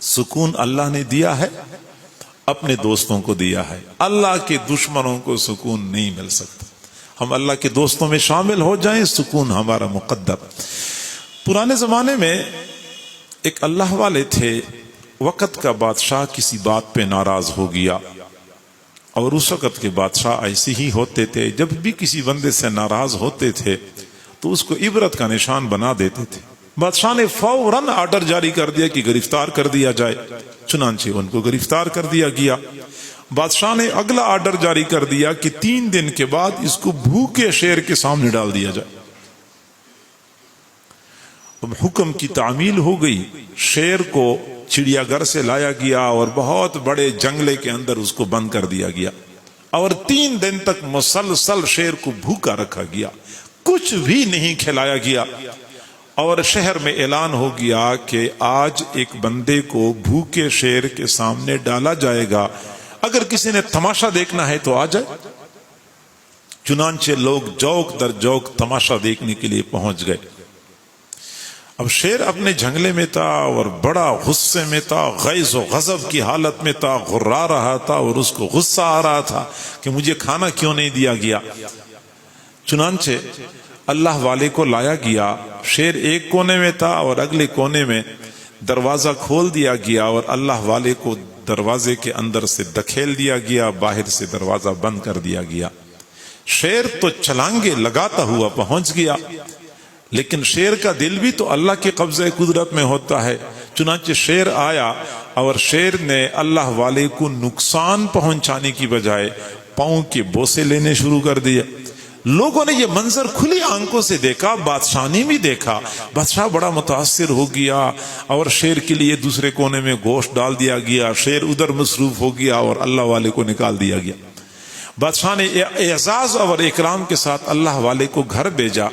سکون اللہ نے دیا ہے، اپنے دوستوں کو دیا ہے. اللہ کے دشمنوں کو سکون نہیں مل سکتا. ہم اللہ کے دوستوں میں شامل ہو جائیں، سکون ہمارا مقدر. پرانے زمانے میں ایک اللہ والے تھے، وقت کا بادشاہ کسی بات پہ ناراض ہو گیا، اور اس وقت کے بادشاہ ایسے ہی ہوتے تھے، جب بھی کسی بندے سے ناراض ہوتے تھے تو اس کو عبرت کا نشان بنا دیتے تھے. بادشاہ نے فوراً آرڈر جاری کر دیا کہ گرفتار کر دیا جائے. چنانچہ ان کو گرفتار کر دیا گیا. بادشاہ نے اگلا آرڈر جاری کر دیا کہ 3 دن کے بعد اس کو بھوکے شیر کے سامنے ڈال دیا جائے. اب حکم کی تعمیل ہو گئی. شیر کو چڑیا گھر سے لایا گیا اور بہت بڑے جنگلے کے اندر اس کو بند کر دیا گیا، اور 3 دن تک مسلسل شیر کو بھوکا رکھا گیا، کچھ بھی نہیں کھلایا گیا. اور شہر میں اعلان ہو گیا کہ آج ایک بندے کو بھوکے شیر کے سامنے ڈالا جائے گا، اگر کسی نے تماشا دیکھنا ہے تو آ جائے. چنانچہ لوگ جوک در جوک تماشا دیکھنے کے لیے پہنچ گئے. اب شیر اپنے جنگلے میں تھا اور بڑا غصے میں تھا، غیظ و غضب کی حالت میں تھا، غرا رہا تھا اور اس کو غصہ آ رہا تھا کہ مجھے کھانا کیوں نہیں دیا گیا. چنانچہ اللہ والے کو لایا گیا. شیر ایک کونے میں تھا اور اگلے کونے میں دروازہ کھول دیا گیا، اور اللہ والے کو دروازے کے اندر سے دھکیل دیا گیا، باہر سے دروازہ بند کر دیا گیا. شیر تو چھلانگے لگاتا ہوا پہنچ گیا، لیکن شیر کا دل بھی تو اللہ کے قبضہ قدرت میں ہوتا ہے. چنانچہ شیر آیا اور شیر نے اللہ والے کو نقصان پہنچانے کی بجائے پاؤں کے بوسے لینے شروع کر دیے. لوگوں نے یہ منظر کھلی آنکھوں سے دیکھا، بادشاہ نے بھی دیکھا. بادشاہ بڑا متاثر ہو گیا اور شیر کے لیے دوسرے کونے میں گوشت ڈال دیا گیا. شیر ادھر مصروف ہو گیا اور اللہ والے کو نکال دیا گیا. بادشاہ نے اعزاز اور اکرام کے ساتھ اللہ والے کو گھر بھیجا.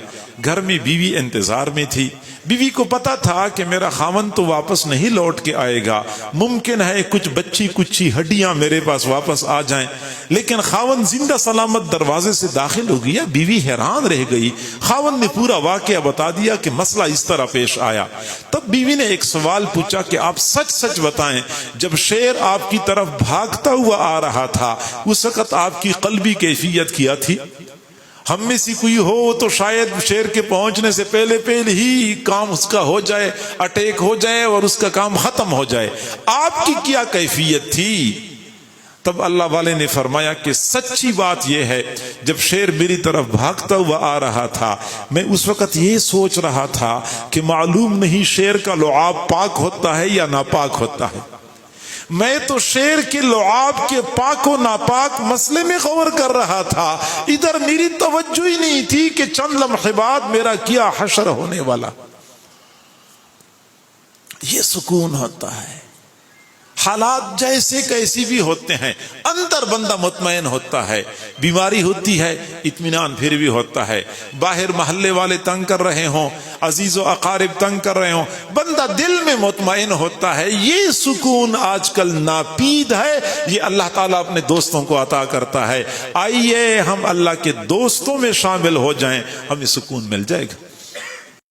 گھر میں بیوی انتظار میں تھی. بیوی کو پتا تھا کہ میرا خاوند تو واپس نہیں لوٹ کے آئے گا، ممکن ہے کچھ بچی کچی ہڈیاں میرے پاس واپس آ جائیں، لیکن خاوند زندہ سلامت دروازے سے داخل ہو گیا. بیوی حیران رہ گئی. خاوند نے پورا واقعہ بتا دیا کہ مسئلہ اس طرح پیش آیا. تب بیوی نے ایک سوال پوچھا کہ آپ سچ سچ بتائیں، جب شیر آپ کی طرف بھاگتا ہوا آ رہا تھا اس وقت آپ کی قلبی کیفیت کیا تھی؟ ہم میں سے کوئی ہو تو شاید شیر کے پہنچنے سے پہلے ہی کام اس کا ہو جائے، اٹیک ہو جائے اور اس کا کام ختم ہو جائے. آپ کی کیا کیفیت تھی؟ تب اللہ والے نے فرمایا کہ سچی بات یہ ہے، جب شیر میری طرف بھاگتا ہوا آ رہا تھا میں اس وقت یہ سوچ رہا تھا کہ معلوم نہیں شیر کا لعاب پاک ہوتا ہے یا ناپاک ہوتا ہے. میں تو شیر کے لعاب کے پاک و ناپاک مسئلے میں غور کر رہا تھا، ادھر میری توجہ ہی نہیں تھی کہ چند لمحے بعد میرا کیا حشر ہونے والا. یہ سکون ہوتا ہے. حالات جیسے کیسی بھی ہوتے ہیں، اندر بندہ مطمئن ہوتا ہے. بیماری ہوتی ہے، اطمینان پھر بھی ہوتا ہے. باہر محلے والے تنگ کر رہے ہوں، عزیز و اقارب تنگ کر رہے ہوں، بندہ دل میں مطمئن ہوتا ہے. یہ سکون آج کل ناپید ہے، یہ اللہ تعالیٰ اپنے دوستوں کو عطا کرتا ہے. آئیے ہم اللہ کے دوستوں میں شامل ہو جائیں، ہمیں سکون مل جائے گا.